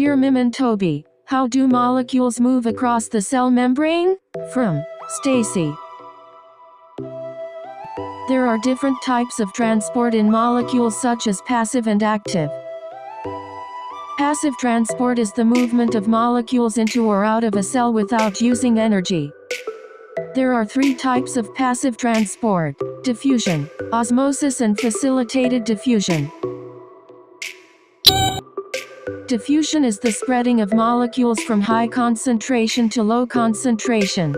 Dear Mim and Toby, how do molecules move across the cell membrane? From Stacy. There are different types of transport in molecules such as passive and active. Passive transport is the movement of molecules into or out of a cell without using energy. There are three types of passive transport: diffusion, osmosis, and facilitated diffusion. Diffusion is the spreading of molecules from high concentration to low concentration.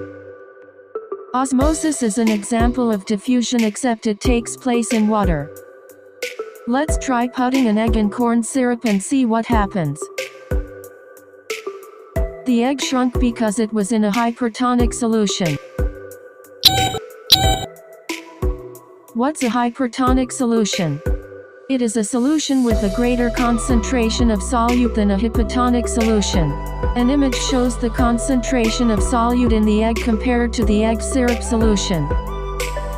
Osmosis is an example of diffusion, except it takes place in water. Let's try putting an egg in corn syrup and see what happens. The egg shrunk because it was in a hypertonic solution. What's a hypertonic solution? It is a solution with a greater concentration of solute than a hypotonic solution. An image shows the concentration of solute in the egg compared to the egg syrup solution.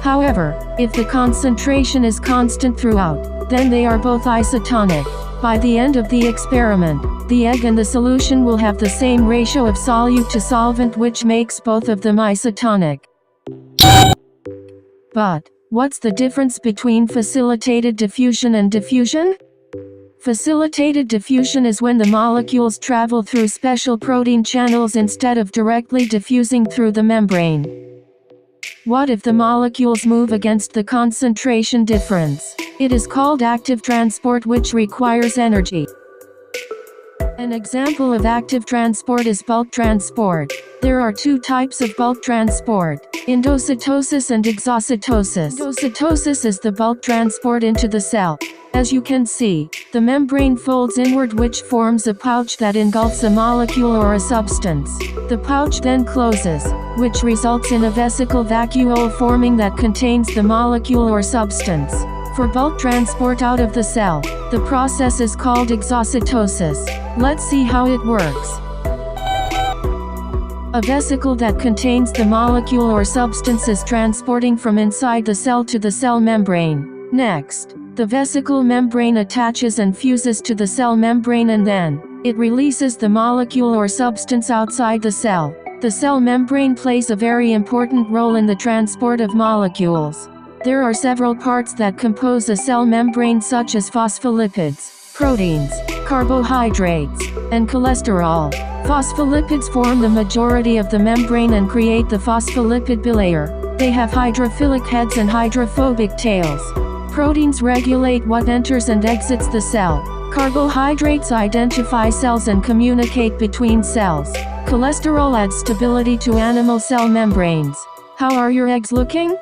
However, if the concentration is constant throughout, then they are both isotonic. By the end of the experiment, the egg and the solution will have the same ratio of solute to solvent, which makes both of them isotonic. But what's the difference between facilitated diffusion and diffusion? Facilitated diffusion is when the molecules travel through special protein channels instead of directly diffusing through the membrane. What if the molecules move against the concentration difference? It is called active transport, which requires energy. An example of active transport is bulk transport. There are two types of bulk transport: endocytosis and exocytosis. Endocytosis is the bulk transport into the cell. As you can see, the membrane folds inward, which forms a pouch that engulfs a molecule or a substance. The pouch then closes, which results in a vesicle vacuole forming that contains the molecule or substance. For bulk transport out of the cell, the process is called exocytosis. Let's see how it works. A vesicle that contains the molecule or substance is transporting from inside the cell to the cell membrane. Next, the vesicle membrane attaches and fuses to the cell membrane, and then it releases the molecule or substance outside the cell. The cell membrane plays a very important role in the transport of molecules. There are several parts that compose a cell membrane, such as phospholipids, proteins, carbohydrates, and cholesterol. Phospholipids form the majority of the membrane and create the phospholipid bilayer. They have hydrophilic heads and hydrophobic tails. Proteins regulate what enters and exits the cell. Carbohydrates identify cells and communicate between cells. Cholesterol adds stability to animal cell membranes. How are your eggs looking?